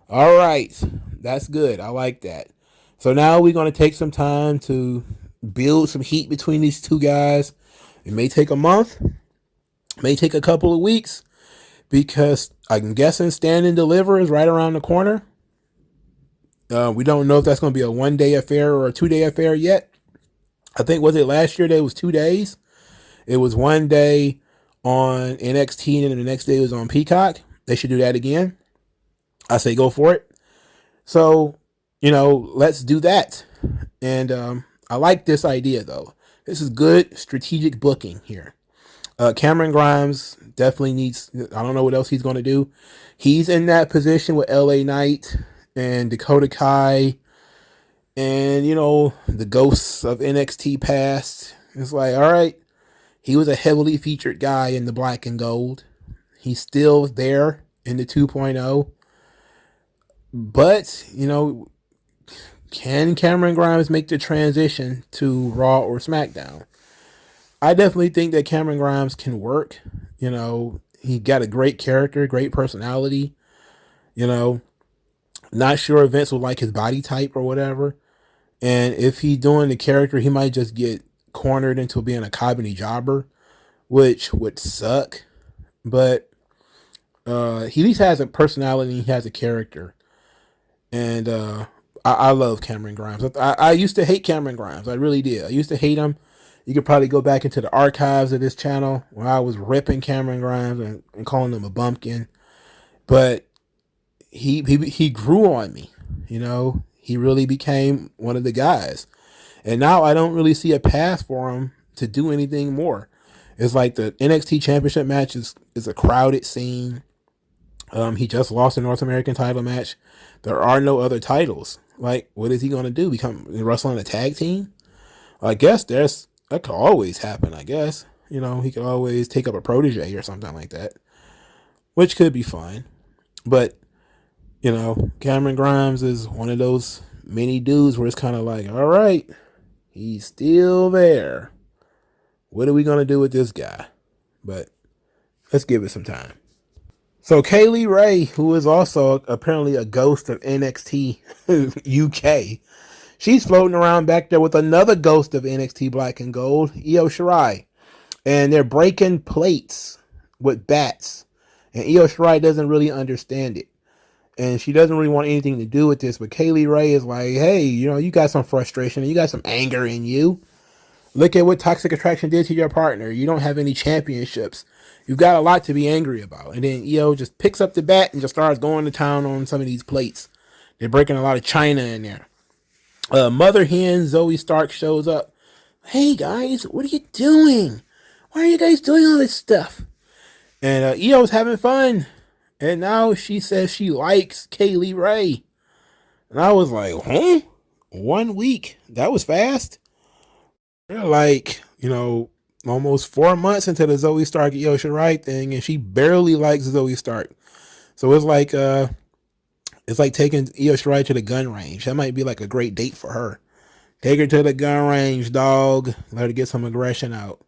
All right. That's good. I like that. So now we're going to take some time to build some heat between these two guys. It may take a month, may take a couple of weeks, because I'm guessing Stand and Deliver is right around the corner. We don't know if that's going to be a 1-day affair or a 2-day affair yet. I think, was it last year that it was 2 days? It was 1 day on NXT and then the next day was on Peacock. They should do that again. I say go for it. So, let's do that. And I like this idea, though. This is good strategic booking here. Cameron Grimes definitely needs, I don't know what else he's going to do. He's in that position with LA Knight and Dakota Kai and, the ghosts of NXT past. It's like, all right, he was a heavily featured guy in the black and gold. He's still there in the 2.0. But, can Cameron Grimes make the transition to Raw or SmackDown? I definitely think that Cameron Grimes can work. He got a great character, great personality. Not sure if Vince will like his body type or whatever. And if he's doing the character, he might just get cornered into being a comedy jobber, which would suck. But he at least has a personality. He has a character. And I love Cameron Grimes. I used to hate Cameron Grimes. I really did. I used to hate him. You could probably go back into the archives of this channel where I was ripping Cameron Grimes and calling him a bumpkin. But he grew on me. He really became one of the guys. And now I don't really see a path for him to do anything more. It's like the NXT Championship match is a crowded scene. He just lost a North American title match. There are no other titles. Like, what is he going to do? Wrestle on a tag team? I guess that could always happen, I guess. He could always take up a protege or something like that, which could be fine. But, Cameron Grimes is one of those many dudes where it's kind of like, all right, he's still there. What are we going to do with this guy? But let's give it some time. So Kaylee Ray, who is also apparently a ghost of NXT UK, she's floating around back there with another ghost of NXT Black and Gold, Io Shirai. And they're breaking plates with bats. And Io Shirai doesn't really understand it. And she doesn't really want anything to do with this. But Kaylee Ray is like, hey, you got some frustration. You got some anger in you. Look at what Toxic Attraction did to your partner. You don't have any championships. You've got a lot to be angry about. And then Io just picks up the bat and just starts going to town on some of these plates. They're breaking a lot of china in there. Mother Hen Zoe Stark shows up. Hey guys, what are you doing? Why are you guys doing all this stuff? And Io's having fun. And now she says she likes Kaylee Ray. And I was like, huh? 1 week? That was fast? They're like, almost 4 months into the Zoe Stark Io Shirai thing, and she barely likes Zoe Stark. So it's like taking Io Shirai to the gun range. That might be like a great date for her. Take her to the gun range, dog. Let her get some aggression out.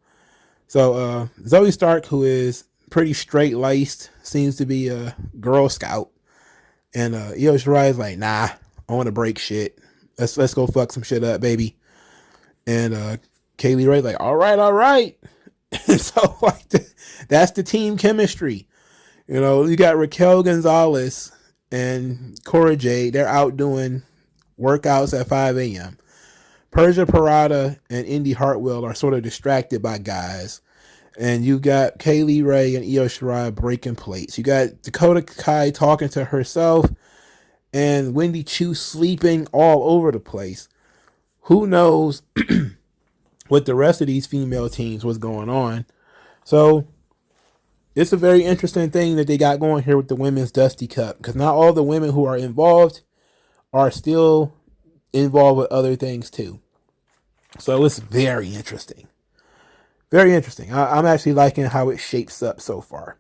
So Zoe Stark, who is pretty straight-laced, seems to be a Girl Scout. And Io Shirai is like, nah, I want to break shit. Let's go fuck some shit up, baby. And Kaylee Ray's like, all right. So that's the team chemistry. You got Raquel Gonzalez and Cora Jade. They're out doing workouts at 5 a.m. Persia Parada and Indy Hartwell are sort of distracted by guys. And you got Kaylee Ray and Io Shirai breaking plates. You got Dakota Kai talking to herself and Wendy Chu sleeping all over the place. Who knows what the rest of these female teams was going on. So it's a very interesting thing that they got going here with the Women's Dusty Cup, because not all the women who are involved are still involved with other things too. So it's very interesting. Very interesting. I'm actually liking how it shapes up so far.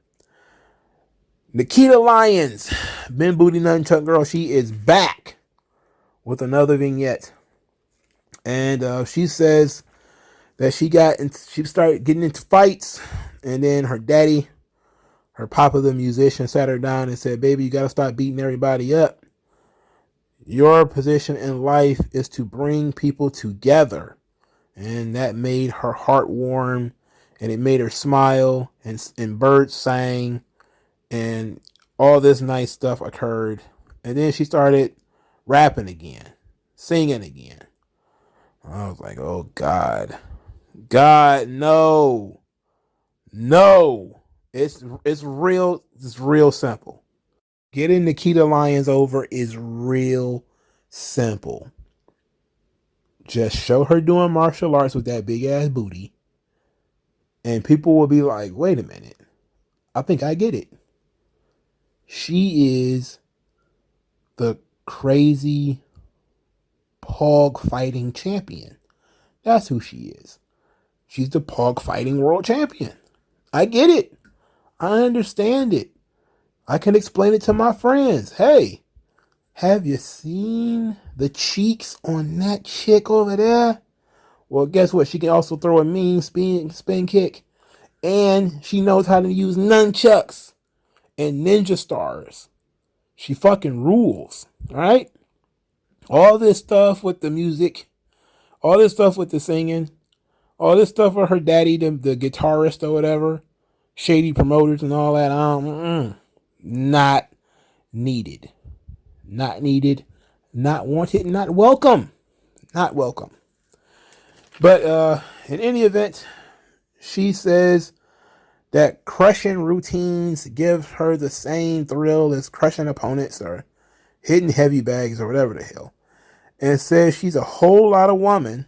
Nikita Lyons, Ben Booty Nunchuck Girl, she is back with another vignette. And she says that she started getting into fights, and then her daddy, her papa, the musician, sat her down and said, "Baby, you got to stop beating everybody up. Your position in life is to bring people together." And that made her heart warm, and it made her smile, and birds sang, and all this nice stuff occurred. And then she started rapping again, singing again. I was like, oh God, no. It's real simple. Getting Nikita Lyons over is real simple. Just show her doing martial arts with that big ass booty, and people will be like, wait a minute, I think I get it. She is the crazy pog fighting champion. That's who she is. She's the pog fighting world champion. I get it. I understand it. I can explain it to my friends. Hey, have you seen the cheeks on that chick over there? Well, guess what? She can also throw a mean spin kick. And she knows how to use nunchucks and ninja stars. She fucking rules. Alright? All this stuff with the music, all this stuff with the singing, all this stuff with her daddy, the guitarist or whatever, shady promoters and all that, not needed. Not needed, not wanted, not welcome. Not welcome. But in any event, she says that crushing routines give her the same thrill as crushing opponents or hitting heavy bags or whatever the hell. And says she's a whole lot of woman.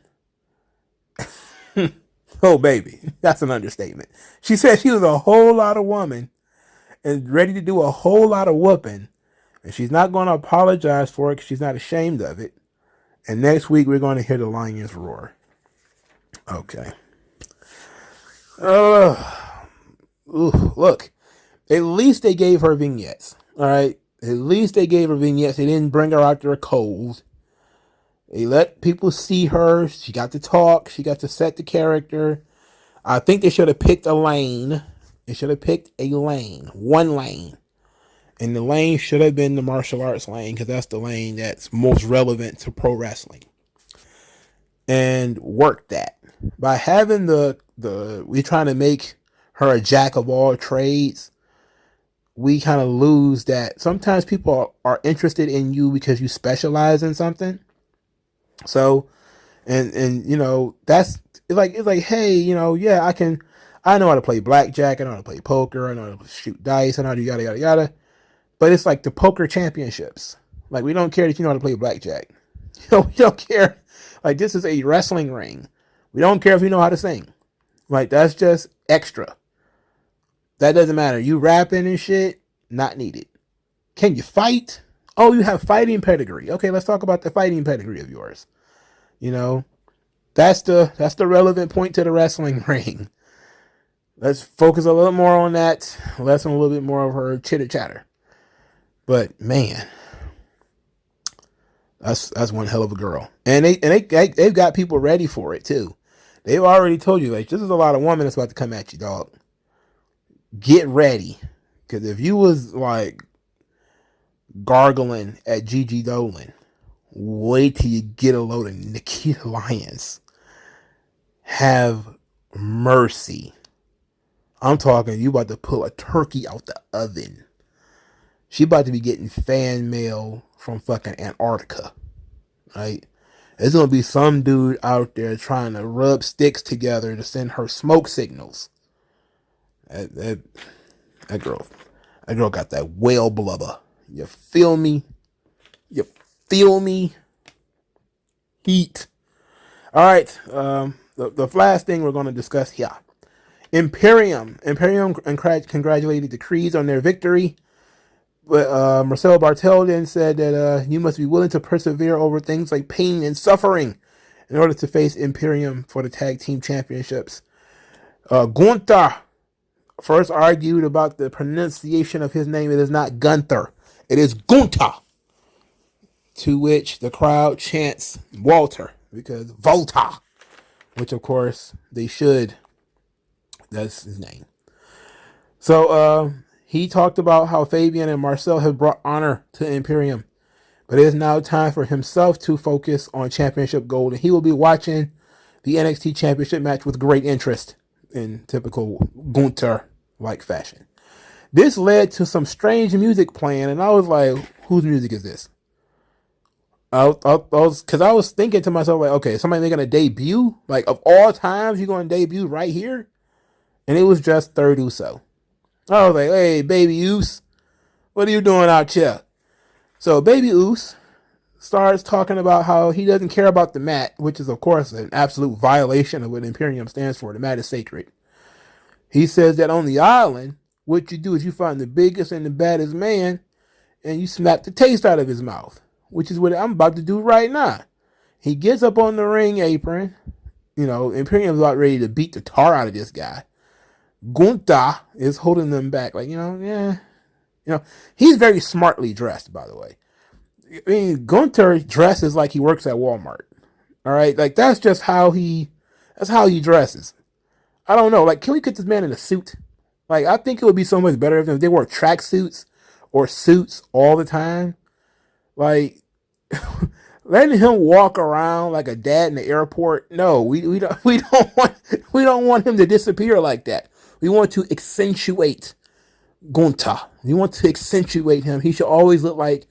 Oh, baby, that's an understatement. She said she was a whole lot of woman and ready to do a whole lot of whooping. And she's not going to apologize for it because she's not ashamed of it. And next week, we're going to hear the lions roar. Okay. Look, at least they gave her vignettes. All right. At least they gave her vignettes. They didn't bring her out there cold. They let people see her. She got to talk. She got to set the character. I think they should have picked a lane. They should have picked a lane. One lane. And the lane should have been the martial arts lane because that's the lane that's most relevant to pro wrestling. And work that. By having we trying to make her a jack of all trades, we kind of lose that. Sometimes people are interested in you because you specialize in something. So, and you know, it's like, hey, you know, yeah, I know how to play blackjack, I know how to play poker, I know how to shoot dice, I know how to yada, yada, yada. But it's like the poker championships. Like, we don't care that you know how to play blackjack. You know, we don't care. Like, this is a wrestling ring. We don't care if you know how to sing. Like, that's just extra. That doesn't matter. You rapping and shit, not needed. Can you fight? Oh, you have fighting pedigree. Okay, let's talk about the fighting pedigree of yours. You know, that's the relevant point to the wrestling ring. Let's focus a little more on that. Less on a little bit more of her chitter chatter. But man, that's one hell of a girl. And they've got people ready for it too. They've already told you, like, this is a lot of women that's about to come at you, dog. Get ready. Because if you was like gargling at Gigi Dolan, wait till you get a load of Nikita Lyons. Have mercy. I'm talking, you about to pull a turkey out the oven. She about to be getting fan mail from fucking Antarctica, right? There's going to be some dude out there trying to rub sticks together to send her smoke signals. That girl got that whale blubber. You feel me? You feel me? Heat. All right. The last thing we're going to discuss here. Imperium congratulated the Creeds on their victory. But Marcel Bartel then said that you must be willing to persevere over things like pain and suffering in order to face Imperium for the tag team championships. Gunther first argued about the pronunciation of his name. It is not Gunther. It is Gunther. To which the crowd chants Walter because Volta. which of course they should. That's his name. So he talked about how Fabian and Marcel have brought honor to Imperium, but it is now time for himself to focus on championship gold, and he will be watching the NXT championship match with great interest in typical Gunther-like fashion. This led to some strange music playing, and I was like, whose music is this? I was thinking to myself, like, okay, somebody making a debut? Like, of all times, you're going to debut right here? And it was just Third Uso. I was like, hey, Baby Oos, what are you doing out here? So Baby Oos starts talking about how he doesn't care about the mat, which is, of course, an absolute violation of what Imperium stands for. The mat is sacred. He says that on the island, what you do is you find the biggest and the baddest man, and you smack the taste out of his mouth, which is what I'm about to do right now. He gets up on the ring apron. You know, Imperium's about ready to beat the tar out of this guy. Gunther is holding them back. Like, he's very smartly dressed, by the way. I mean, Gunther dresses like he works at Walmart. All right? Like, that's just how he dresses. I don't know. Like, can we get this man in a suit? Like, I think it would be so much better if they wore tracksuits or suits all the time. Like, letting him walk around like a dad in the airport. No, we don't want him to disappear like that. We want to accentuate Gunther. We want to accentuate him. He should always look like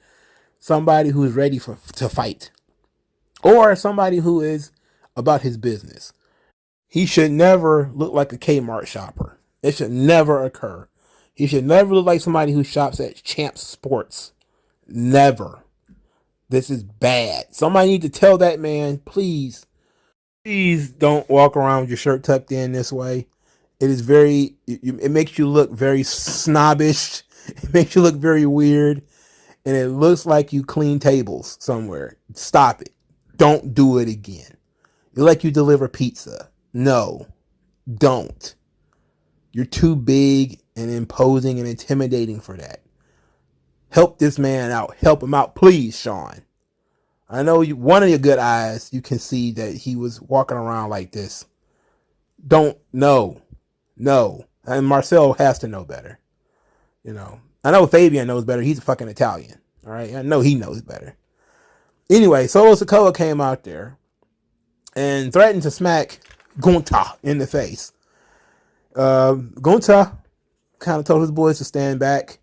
somebody who is ready to fight, or somebody who is about his business. He should never look like a Kmart shopper. It should never occur. He should never look like somebody who shops at Champs Sports. Never. This is bad. Somebody need to tell that man, please don't walk around with your shirt tucked in this way. It is it makes you look very snobbish. It makes you look very weird. And it looks like you clean tables somewhere. Stop it. Don't do it again. You're like you deliver pizza. No, don't. You're too big and imposing and intimidating for that. Help this man out. Help him out, please, Sean. I know one of your good eyes, you can see that he was walking around like this. No. And Marcel has to know better. I know Fabian knows better. He's a fucking Italian. All right. I know he knows better. Anyway, Solo Sikoa came out there and threatened to smack Gunther in the face. Gunther kind of told his boys to stand back.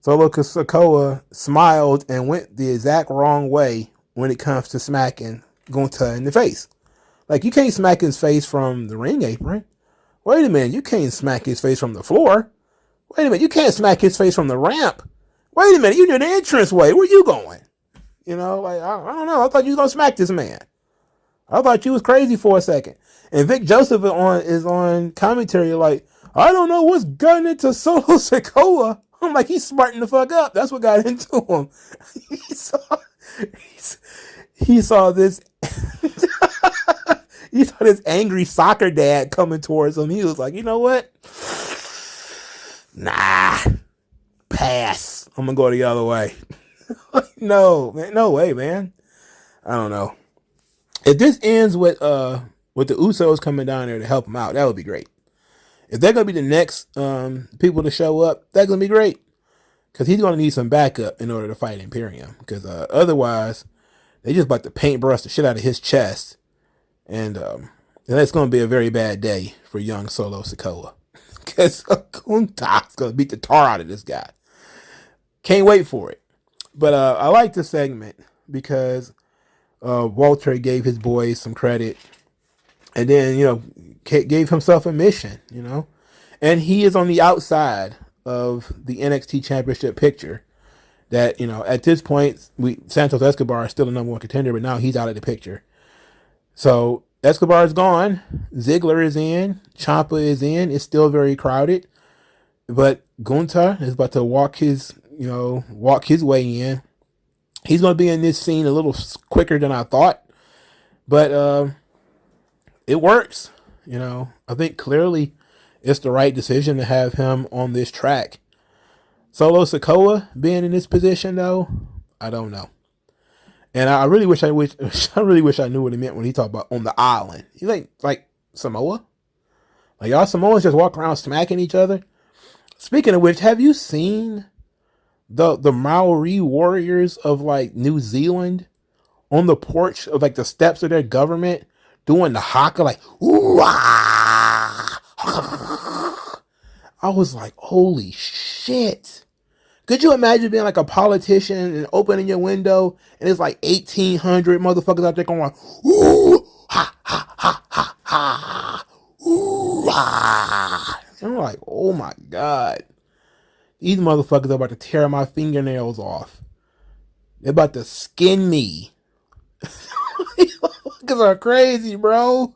Solo Sikoa smiled and went the exact wrong way when it comes to smacking Gunther in the face. Like, you can't smack his face from the ring apron. Wait a minute, you can't smack his face from the floor. Wait a minute, you can't smack his face from the ramp. Wait a minute, you did the entrance way. Where you going? I don't know. I thought you was going to smack this man. I thought you was crazy for a second. And Vic Joseph is on commentary like, I don't know what's gotten into Solo Sikoa. I'm like, he's smarting the fuck up. That's what got into him. He saw this. He saw this angry soccer dad coming towards him. He was like, you know what? Nah, pass. I'm gonna go the other way. No, man, no way, man. I don't know. If this ends with the Usos coming down there to help him out, that would be great. If they're gonna be the next people to show up, that's gonna be great. Because he's gonna need some backup in order to fight Imperium. Because otherwise, they just about to paintbrush the shit out of his chest. And that's going to be a very bad day for young Solo Sikoa. Because Gunther's going to beat the tar out of this guy. Can't wait for it. But I like this segment because Walter gave his boys some credit. And then, gave himself a mission, And he is on the outside of the NXT Championship picture. That, at this point, Santos Escobar is still the number one contender, but now he's out of the picture. So Escobar is gone. Ziggler is in. Ciampa is in. It's still very crowded. But Gunther is about to walk his way in. He's going to be in this scene a little quicker than I thought. But it works. I think clearly it's the right decision to have him on this track. Solo Sikoa being in this position, though, I don't know. And I really wish I really wish I knew what he meant when he talked about on the island. He like Samoa? Like y'all Samoans just walk around smacking each other? Speaking of which, have you seen the Maori warriors of like New Zealand on the porch of like the steps of their government doing the haka like ooh ah? I was like, holy shit. Could you imagine being like a politician and opening your window and it's like 1,800 motherfuckers out there going like, ooh, ha, ha, ha, ha, ha, ooh, ah. And I'm like, oh my God. These motherfuckers are about to tear my fingernails off. They're about to skin me. These motherfuckers are crazy, bro.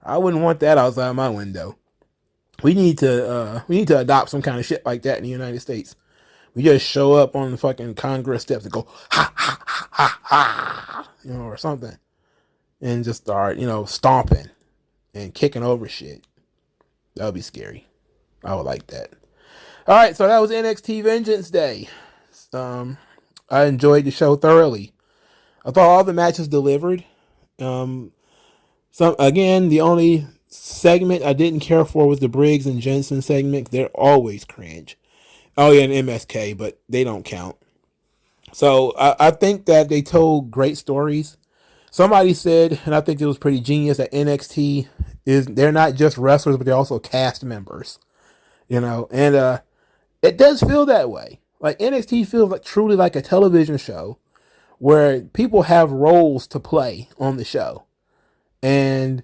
I wouldn't want that outside my window. We need to adopt some kind of shit like that in the United States. We just show up on the fucking Congress steps and go, ha, ha, ha, ha, ha, or something. And just start, stomping and kicking over shit. That would be scary. I would like that. All right, so that was NXT Vengeance Day. I enjoyed the show thoroughly. I thought all the matches delivered. The only segment I didn't care for was the Briggs and Jensen segment. They're always cringe. Oh, yeah, and MSK, but they don't count. So I think that they told great stories. Somebody said, and I think it was pretty genius, that NXT they're not just wrestlers, but they're also cast members. And it does feel that way. Like NXT feels like truly like a television show where people have roles to play on the show. And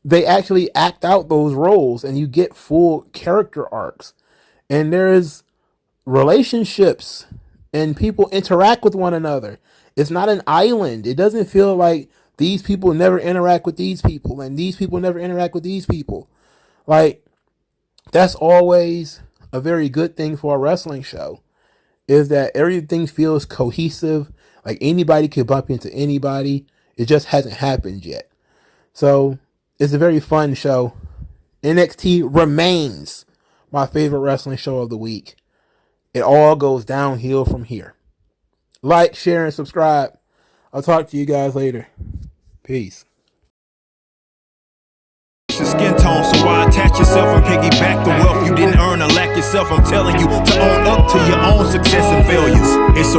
they actually act out those roles and you get full character arcs. And there's relationships and people interact with one another. It's not an island. It doesn't feel like these people never interact with these people and these people never interact with these people. Like, that's always a very good thing for a wrestling show, is that everything feels cohesive. Like anybody could bump into anybody. It just hasn't happened yet. So it's a very fun show. NXT remains my favorite wrestling show of the week. It all goes downhill from here. Like, share, and subscribe. I'll talk to you guys later. Peace. Skin tone, so why attach yourself and piggyback the wealth you didn't earn or lack yourself? I'm telling you to own up to your own success and failures. It's a